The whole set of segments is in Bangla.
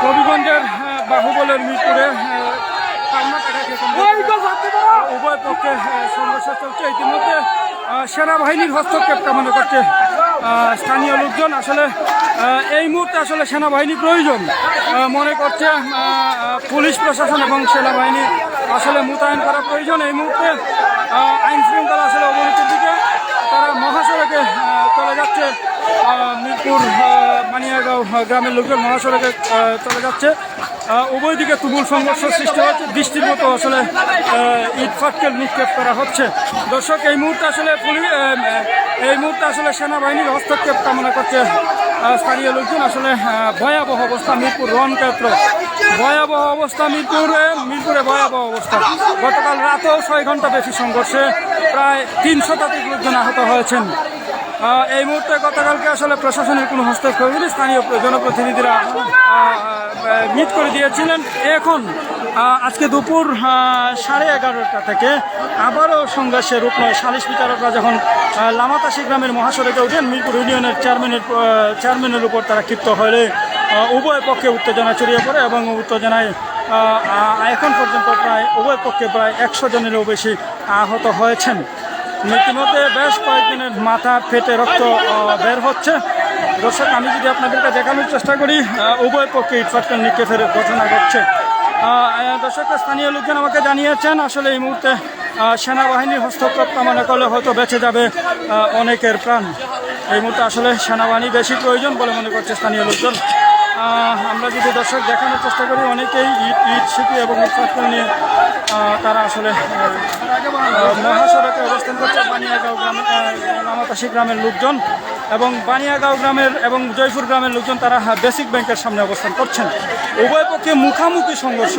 হবিগঞ্জের বাহুবলের মিরপুরে উভয় পক্ষে সংঘর্ষ চলছে। ইতিমধ্যে সেনাবাহিনীর হস্তক্ষেপ কামনা করছে স্থানীয় লোকজন। আসলে এই মুহূর্তে আসলে সেনাবাহিনী প্রয়োজন মনে করছে, পুলিশ প্রশাসন এবং সেনাবাহিনী আসলে মোতায়েন করা প্রয়োজন। এই মুহূর্তে আইন শৃঙ্খলা আসলে অবনতির দিকে, তারা মহাসড়কে চলে যাচ্ছে। মিরপুর মানিয়াগাঁও গ্রামের লোকজন মহাসড়কে চলে যাচ্ছে। উভয় দিকে তুমুল সংঘর্ষ সৃষ্টি হচ্ছে, বৃষ্টির মতো আসলে ইট ফাটকেল নিক্ষেপ করা হচ্ছে। দর্শক, এই মুহূর্তে আসলে সেনাবাহিনীর হস্তক্ষেপ কামনা করছে স্থানীয় লোকজন। আসলে ভয়াবহ অবস্থা মিরপুর রণক্ষেত্র, ভয়াবহ অবস্থা মিরপুরে ভয়াবহ অবস্থা। গতকাল রাতেও 6 ঘন্টা বেশি সংঘর্ষে প্রায় 3 শতাধিক লোকজন আহত হয়েছেন। এই মুহূর্তে গতকালকে আসলে প্রশাসনের কোনো হস্তক্ষেপ হয়নি, স্থানীয় জনপ্রতিনিধিরা মিট করে দিয়েছিলেন। এখন আজকে দুপুর 11:30 থেকে আবারও সংঘর্ষের রূপ নয়। সালিশ বিচারকরা যখন লামাতাসি গ্রামের মহাসড়কে উঠেন, মিরপুর ইউনিয়নের চেয়ারম্যানের উপর তারা ক্ষিপ্ত হলে উভয় পক্ষে উত্তেজনা ছড়িয়ে পড়ে এবং উত্তেজনায় এখন পর্যন্ত উভয় পক্ষে প্রায় 100 জনেরও বেশি আহত হয়েছেন। ইতিমধ্যে বেশ কয়েকজনের মাথা ফেটে রক্ত বের হচ্ছে। দর্শক, আমি যদি আপনাদেরকে দেখানোর চেষ্টা করি, উভয় পক্ষে ইটপাটকেল নিক্ষেপের ঘটনা ঘটছে। দর্শক, স্থানীয় লোকজন আমাকে জানিয়েছেন আসলে এই মুহূর্তে সেনাবাহিনীর হস্তক্ষেপ কামনা করলে হয়তো বেঁচে যাবে অনেকের প্রাণ। এই মুহূর্তে আসলে সেনাবাহিনী বেশি প্রয়োজন বলে মনে করছে স্থানীয় লোকজন। আমরা যদি দর্শক দেখানোর চেষ্টা করি, অনেকেই ইট শিখি এবং ইটপাটকেল নিয়ে তারা আসলে মহাসড়কে অবস্থান করছে। বানিয়াগাঁও গ্রামের লামাতাসি গ্রামের লোকজন এবং বানিয়াগাঁও গ্রামের এবং জয়পুর গ্রামের লোকজন তারা বেসিক ব্যাংকের সামনে অবস্থান করছেন। উভয় পক্ষে মুখামুখি সংঘর্ষ,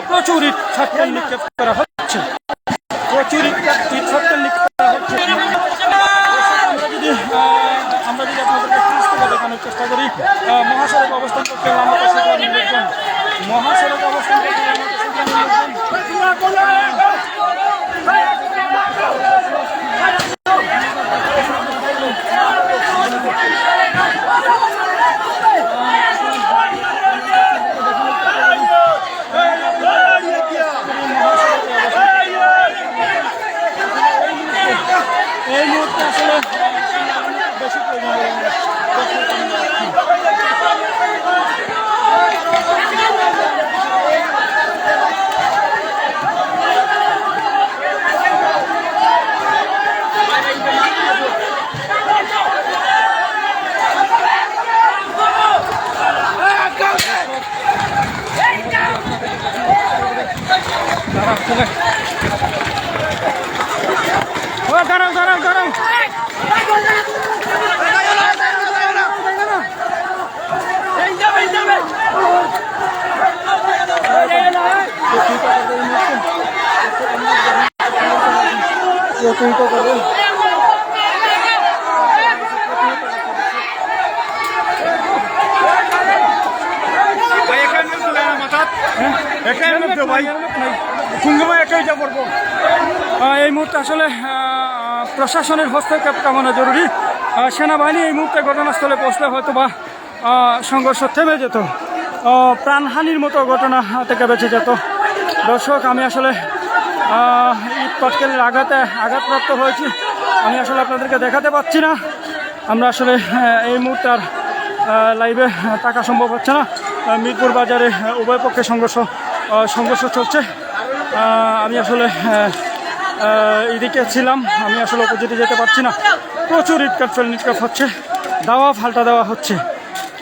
প্রচুর ইট ফাটকেল নিক্ষেপ করা হচ্ছে, আমরা যদি আপনাদেরকে দেখানোর চেষ্টা করি, মহাসড়কে অবস্থান করতে লামাতাসি গ্রামের লোকজন, মহাসড়কে অবস্থান করতে লামাতাসি গ্রামের লোকজন। এই মুহূর্তে আসলে বেশি দাঁড়াও এই মুহূর্তে আসলে প্রশাসনের হস্তক্ষেপ কামনা জরুরি। সেনাবাহিনী এই মুহূর্তে ঘটনাস্থলে পৌঁছলে হয়তো বা সংঘর্ষ থেমে যেত, প্রাণহানির মতো ঘটনা থেকে বেঁচে যেত। দর্শক, আমি আসলে ইট পাটকেলের আঘাতপ্রাপ্ত হয়েছি, আমি আসলে আপনাদেরকে দেখাতে পাচ্ছি না। আমরা আসলে এই মুহূর্তে আর লাইভে থাকা সম্ভব হচ্ছে না। মিরপুর বাজারে উভয় পক্ষে সংঘর্ষ চলছে। আমি আসলে এদিকে ছিলাম, আমি আসলে অপোজিটে যেতে পারছি না। প্রচুর ইটকাটফেল নিক্ষেপ হচ্ছে, দাওয়া ফাল্টা দেওয়া হচ্ছে,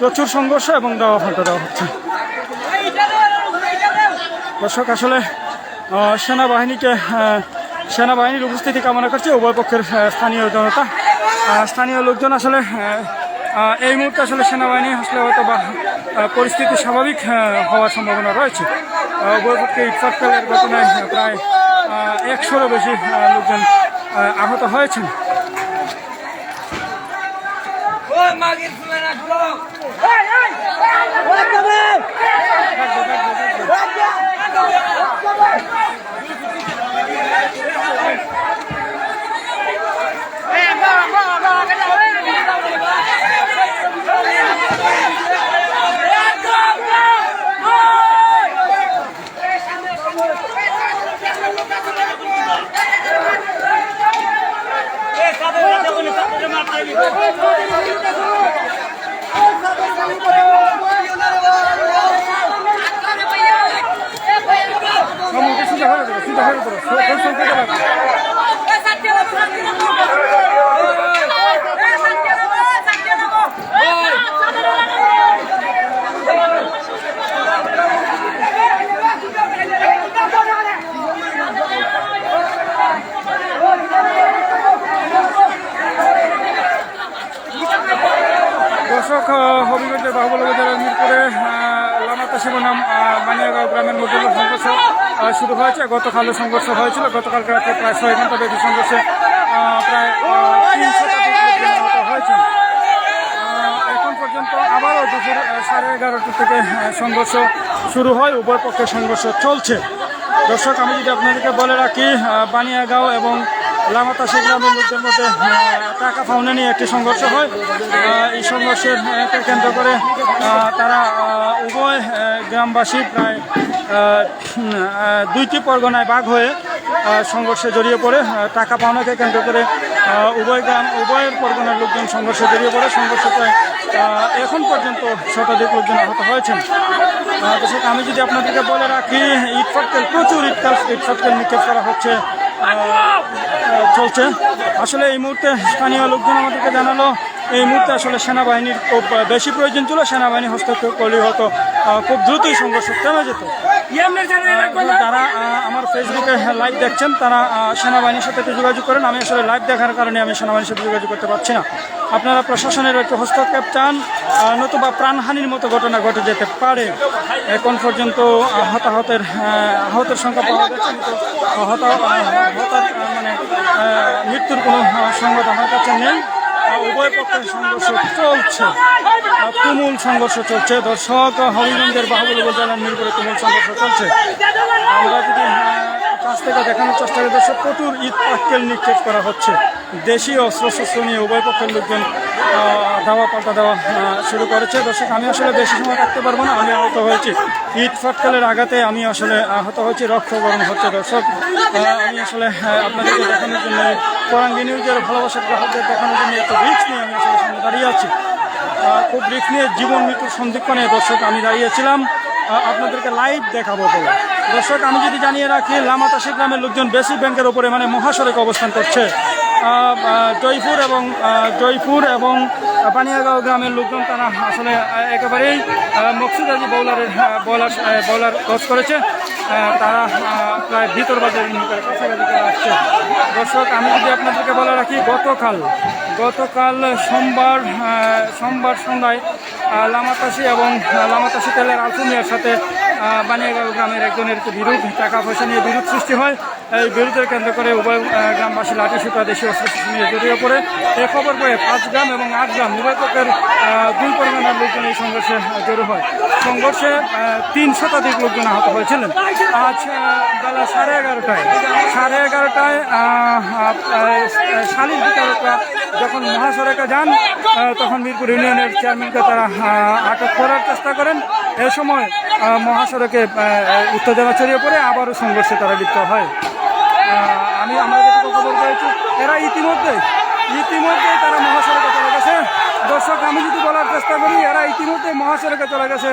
প্রচুর সংঘর্ষ এবং দাওয়া ফাল্টা দেওয়া হচ্ছে। দর্শক, আসলে সেনাবাহিনীর উপস্থিতি কামনা করছে উভয় পক্ষের স্থানীয় জনতা, স্থানীয় লোকজন। আসলে এই মুহূর্তে আসলে সেনাবাহিনী আসলে হয়তো বা পরিস্থিতি স্বাভাবিক হওয়ার সম্ভাবনা রয়েছে। উভয় পক্ষে ইটপাটকেলের ঘটনায় প্রায় 100-এরও বেশি লোকজন আহত হয়েছেন। মোবারক। দর্শক, হবিগঞ্জের বাহুবল উপজেলার মিরপুরে লামাতাসি বনাম বানিয়াগাঁও গ্রামের মধ্যে সংঘর্ষ শুরু হয়েছে। গতকালও সংঘর্ষ হয়েছিল। গতকালকে রাতে প্রায় 6 ঘন্টা ব্যাপী সংঘর্ষে প্রায় 3 শতাধিক লোকজন আহত হয়েছেন। এখন পর্যন্ত আবারও দুপুর 11:30 থেকে সংঘর্ষ শুরু হয়। উভয় পক্ষের সংঘর্ষ চলছে। দর্শক, আমি যদি আপনাদেরকে বলে রাখি, বানিয়াগাঁও এবং লামাতাসি গ্রামের লোকদের মধ্যে টাকা পাওনা নিয়ে একটি সংঘর্ষ হয়। এই সংঘর্ষের কেন্দ্র করে তারা উভয় গ্রামবাসী প্রায় 2টি পরগনায় ভাগ হয়ে সংঘর্ষে জড়িয়ে পড়ে। টাকা পাওনাকে কেন্দ্র করে উভয়ের পরগনার লোকজন সংঘর্ষে জড়িয়ে পড়ে। সংঘর্ষ প্রায় এখন পর্যন্ত শতাধিক লোকজন আহত হয়েছেন। দর্শক, আমি যদি আপনাদেরকে বলে রাখি, প্রচুর ইট পাটকেল নিক্ষেপ করা হচ্ছে, চলছে। আসলে এই মুহূর্তে স্থানীয় লোকজন আমাদেরকে জানালো এই মুহূর্তে আসলে সেনাবাহিনীর খুব বেশি প্রয়োজন ছিল। সেনাবাহিনী হস্তক্ষেপ করলে হয়তো খুব দ্রুতই সংঘর্ষ থেমে যেত। যারা আমার ফেসবুকে লাইভ দেখছেন তারা সেনাবাহিনীর সাথে একটু যোগাযোগ করেন। আমি আসলে লাইভ দেখার কারণে আমি সেনাবাহিনীর সাথে যোগাযোগ করতে পারছি না। আপনারা প্রশাসনের একটু হস্তক্ষেপ চান, নতুবা প্রাণহানির মতো ঘটনা ঘটে যেতে পারে। এখন পর্যন্ত আহতের সংখ্যা পাওয়া যাচ্ছে, কিন্তু মানে মৃত্যুর কোনো সংবাদ আমার কাছে নেই। উভয় পক্ষের সংঘর্ষ চলছে, তুমুল সংঘর্ষ চলছে। দর্শক, হবিগঞ্জের বাহুবল উপজেলার মিরপুরে তুমুল সংঘর্ষ চলছে। আমরা যদি কাছ থেকে দেখানোর চেষ্টা করি, দর্শক, প্রচুর ইট পাটকেল নিক্ষেপ করা হচ্ছে। দেশীয় অস্ত্রশস্ত্র নিয়ে উভয় পক্ষের লোকজন দাওয়া পাল্টা দেওয়া শুরু করেছে। দর্শক, আমি আসলে বেশি সময় থাকতে পারবো না। আমি আহত হয়েছি ইট পাটকেলের আঘাতে, আমি আসলে আহত হয়েছি, রক্ত গরম হচ্ছে। দর্শক, আমি আসলে আপনাদেরকে দেখানোর জন্য পরাঙ্গী নিউজের ভালোবাসার গ্রাহকদের দেখানোর জন্য এত রিস্ক নিয়ে আমি আসলে সামনে দাঁড়িয়ে আছি। খুব রিস্ক নিয়ে জীবন মৃত্যুর সন্ধিক্ষণে দর্শক আমি দাঁড়িয়েছিলাম আপনাদেরকে লাইভ দেখাবো বলে। দর্শক, আমি যদি জানিয়ে রাখি, লামাতাসি গ্রামের লোকজন বেসিক ব্যাংকের উপরে মানে মহাসড়কে অবস্থান করছে। জয়পুর এবং বানিয়াগাঁও গ্রামের লোকজন তারা আসলে একেবারেই মকসুদ আজি বোলার ক্রস করেছে। তারা প্রায় ভিতর বাজারের নিকটে কাছাকাছি করে আসছে। দর্শক, আমি যদি আপনাদেরকে বলে রাখি, গতকাল সোমবার সন্ধ্যায় লামাতাসি এবং লামাতাসি তেলের আলফুমিয়ার সাথে বানিয়াগাঁও গ্রামের একজনের বিরোধ, টাকা পয়সা নিয়ে বিরোধ সৃষ্টি হয়। এই বিরোধের কেন্দ্র করে উভয় গ্রামবাসী লাঠিসুটা দেশীয় অস্ত্রশস্ত্র নিয়ে জড়িয়ে পড়ে। এই খবর পেয়ে 5 গ্রাম এবং 8 গ্রাম উভয় পক্ষের 2 পরগনার লোকজন এই সংঘর্ষে জড়ো হয়। সংঘর্ষে 3 শতাধিক লোকজন আহত হয়েছিলেন। আজ বেলা 11:30টায় শালির বিচারকরা যখন মহাসড়কে যান, তখন মিরপুর ইউনিয়নের চেয়ারম্যানকে তারা আটক করার চেষ্টা করেন। এ সময় মহাসড়কে উত্তেজনা ছড়িয়ে পড়ে আবারও সংঘর্ষে তারা লিপ্ত হয়। আমাদের খবর পেয়েছি এরা ইতিমধ্যে তারা মহাসড়কে চলে গেছে। দর্শক, আমি যদি বলার চেষ্টা করি, এরা ইতিমধ্যে মহাসড়কে চলে গেছে।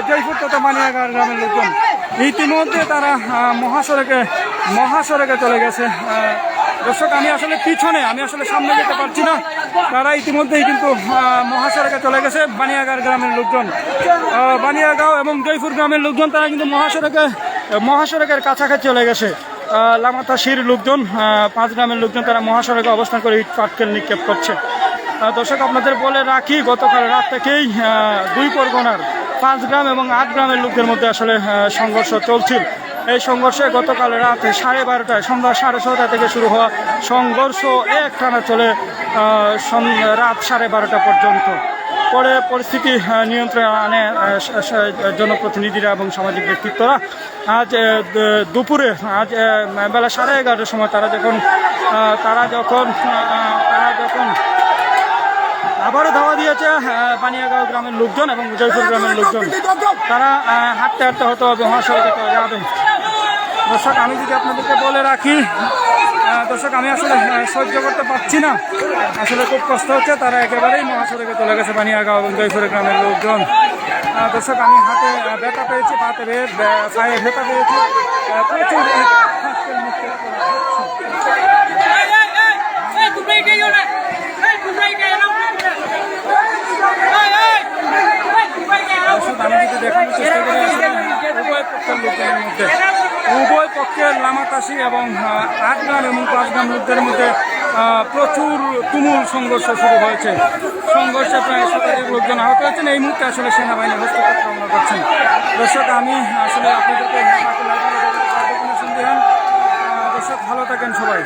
জয়পুর তথা বানিয়াগাঁও গ্রামের লোকজন ইতিমধ্যে তারা মহাসড়কে চলে গেছে। দর্শক, আমি আসলে সামনে যেতে পারছি না। তারা ইতিমধ্যেই কিন্তু মহাসড়কে চলে গেছে। বানিয়াগাঁও গ্রামের লোকজন, বানিয়াগাঁও এবং জয়পুর গ্রামের লোকজন তারা কিন্তু মহাসড়কের কাছাকাছি চলে গেছে। লামাতাসির লোকজন, 5 গ্রামের লোকজন তারা মহাসড়কে অবস্থান করে ইট পাটকেল নিক্ষেপ করছে। দর্শক, আপনাদের বলে রাখি, গতকাল রাত থেকেই 2 পরগনার 5 গ্রাম এবং 8 গ্রামের লোকদের মধ্যে আসলে সংঘর্ষ চলছিল। এই সংঘর্ষে গতকাল রাত 12:30টায়, সন্ধ্যা 6:30 থেকে শুরু হওয়া সংঘর্ষ একটানা চলে রাত 12:30 পর্যন্ত। পরে পরিস্থিতি নিয়ন্ত্রণে আনে জনপ্রতিনিধিরা এবং সামাজিক ব্যক্তিত্বরা। আজ দুপুরে বেলা 11:30টার সময় তারা যখন আবারও ধাওয়া দিয়েছে বানিয়াগাঁও গ্রামের লোকজন এবং জয়পুর গ্রামের লোকজন। তারা হাঁটতে হয়তো মহাসড়কে যাবে। দর্শক, আমি যদি আপনাদেরকে বলে রাখি, দর্শক, আমি আসলে সহ্য করতে পারছি না, আসলে খুব কষ্ট হচ্ছে। তারা একেবারেই মহাসড়কে চলে গেছে বানিয়াগাঁও এবং জয়পুর গ্রামের লোকজন। দর্শক, আমি হাতে ব্যথা পেয়েছি, পায়ে ব্যথা পেয়েছি, প্রচুর ৮৮ এবং ৮ গ্রাম এবং 5 গ্রাম লোকদের মধ্যে প্রচুর তুমুল সংঘর্ষ শুরু হয়েছে। সংঘর্ষে প্রায় শতাধিক লোকজন আহত হয়েছেন। এই মুহূর্তে আসলে সেনাবাহিনী হস্তক্ষেপ কামনা করছেন। দর্শক, আমি আসলে আপনাদেরকে দর্শক ভালো থাকেন সবাই।